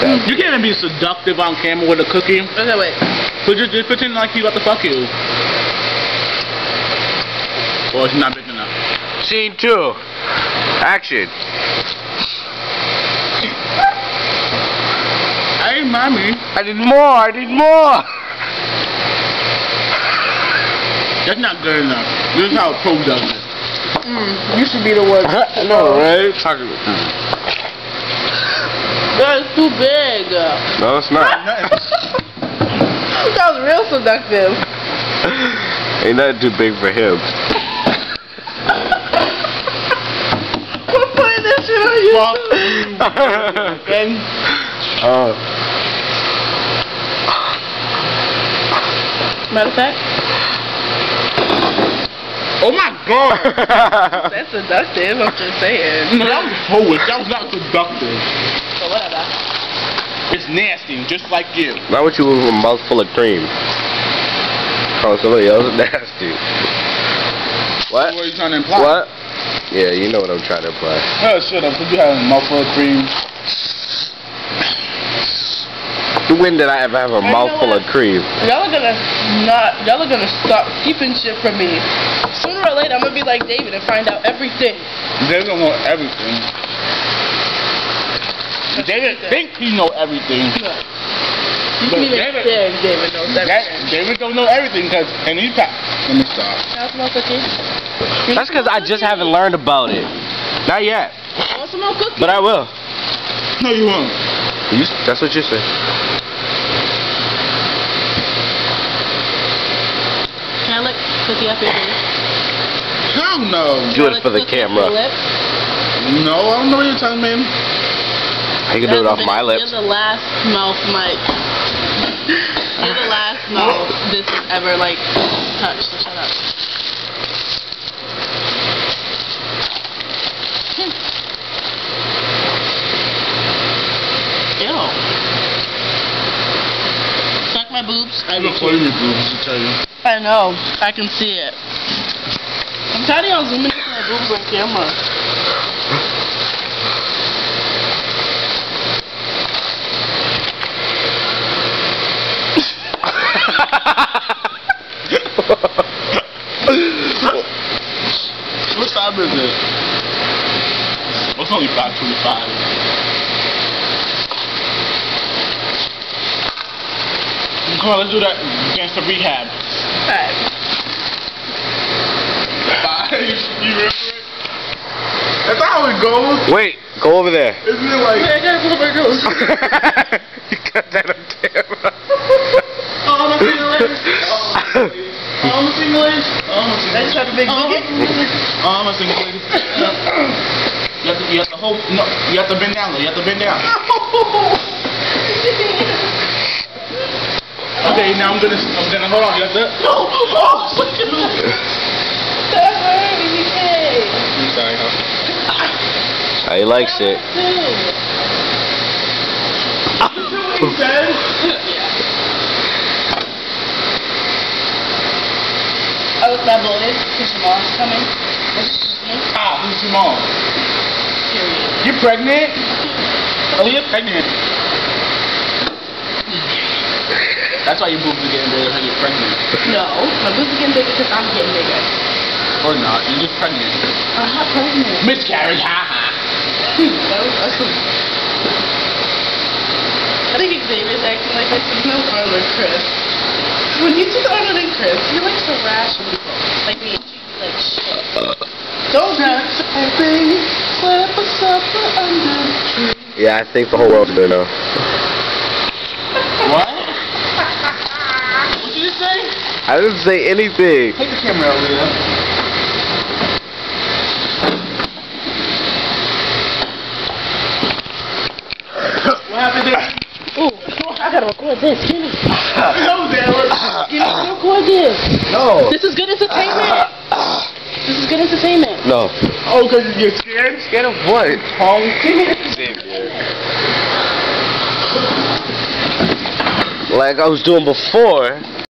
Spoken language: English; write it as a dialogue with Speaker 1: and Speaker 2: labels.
Speaker 1: that.
Speaker 2: You can't even be seductive on camera with a cookie.
Speaker 3: Okay, wait.
Speaker 2: So just pretend like he about to fuck you. Well, she's not big enough.
Speaker 1: Scene 2. Action.
Speaker 2: Hey, mommy.
Speaker 1: I need more. I need more.
Speaker 2: That's not good enough. This is how a pro does it.
Speaker 3: You should be the one.
Speaker 1: No, right?
Speaker 3: That's too big.
Speaker 1: No, it's not.
Speaker 3: That was real seductive.
Speaker 1: Ain't nothing too big for him.
Speaker 3: We're putting this shit on YouTube.
Speaker 2: And
Speaker 3: Matter of fact,
Speaker 2: oh my god!
Speaker 3: that's seductive. I'm just saying.
Speaker 2: No, that was forward. That was not seductive.
Speaker 3: So whatever.
Speaker 2: It's nasty, just like you.
Speaker 1: Not what you with a mouthful of cream. Oh, somebody else is nasty. What?
Speaker 2: What are you trying to imply?
Speaker 1: What? Yeah, you know what I'm trying to imply.
Speaker 2: Oh, shut up, because you have a mouthful of cream.
Speaker 1: When did I ever have a mouthful of cream?
Speaker 3: Y'all are gonna stop keeping shit from me. Sooner or later, I'm gonna be like David and find out everything.
Speaker 2: They don't know everything. David think he know everything.
Speaker 3: You can even say David knows everything.
Speaker 2: David don't know everything because, and he's let me stop.
Speaker 3: Want some more cookies?
Speaker 1: That's because I just haven't learned about it. Not yet.
Speaker 3: Want some more cookies?
Speaker 1: But I will.
Speaker 2: No, you won't.
Speaker 1: That's what you said.
Speaker 3: Can I lick cookie off your face?
Speaker 2: Hell no.
Speaker 1: Do it for the camera.
Speaker 2: No, I don't know what you're telling me.
Speaker 1: I can do it off my lips.
Speaker 3: You're the last mouth mic. You're the last mouth this has ever, like, touched, so shut up. Ew. Suck my boobs.
Speaker 2: I have a your boobs to tell you.
Speaker 3: I know. I can see it. I'm tired of y'all zooming into my boobs on camera.
Speaker 2: What time is it? It's only 5:25. Come on, let's do that gangster rehab.
Speaker 3: Alright.
Speaker 2: 5. You remember it? That's how it goes.
Speaker 1: Wait, go over there.
Speaker 2: Isn't it like?
Speaker 3: I gotta pull up my nose.
Speaker 1: You got that on camera.
Speaker 2: Oh, I'm a single lady. Oh, I'm a single lady. Oh, I'm a single lady.
Speaker 3: I just had a big boogie.
Speaker 2: Oh, I'm a single lady. You have to hold. No, you have to bend down. You have to bend down. Okay, now I'm gonna hold on. You have to. No. Oh, look at me.
Speaker 3: That hurt me.
Speaker 2: I'm sorry, huh?
Speaker 1: He likes it.
Speaker 2: Is that what he said?
Speaker 3: I was that bloated because your mom's coming.
Speaker 2: Ah, who's your mom?
Speaker 3: Period.
Speaker 2: You pregnant? Oh, you're pregnant. That's why your boobs are getting bigger, because you're pregnant.
Speaker 3: No, my boobs are getting bigger because I'm getting bigger.
Speaker 2: Or not, you're just pregnant.
Speaker 3: I'm not pregnant.
Speaker 2: Miscarriage, haha.
Speaker 3: That was awesome. I think Xavier's acting like this. He's no Arnold and Chris. When you took Arnold and Chris, you're like so rash with people. Like me and you be like, shit. Don't touch something. Slap a supper under the tree.
Speaker 1: Yeah, I think the whole world's gonna know.
Speaker 2: What? What did you say?
Speaker 1: I didn't say anything.
Speaker 2: Take the camera over there. What happened there?
Speaker 3: Ooh, I gotta record this. Give me.
Speaker 2: No, Darren.
Speaker 3: Give me record this.
Speaker 1: No.
Speaker 3: This is good entertainment. This is good entertainment.
Speaker 1: No.
Speaker 2: Oh, because you're scared?
Speaker 1: Scared of what?
Speaker 2: Tongue?
Speaker 1: Like I was doing before.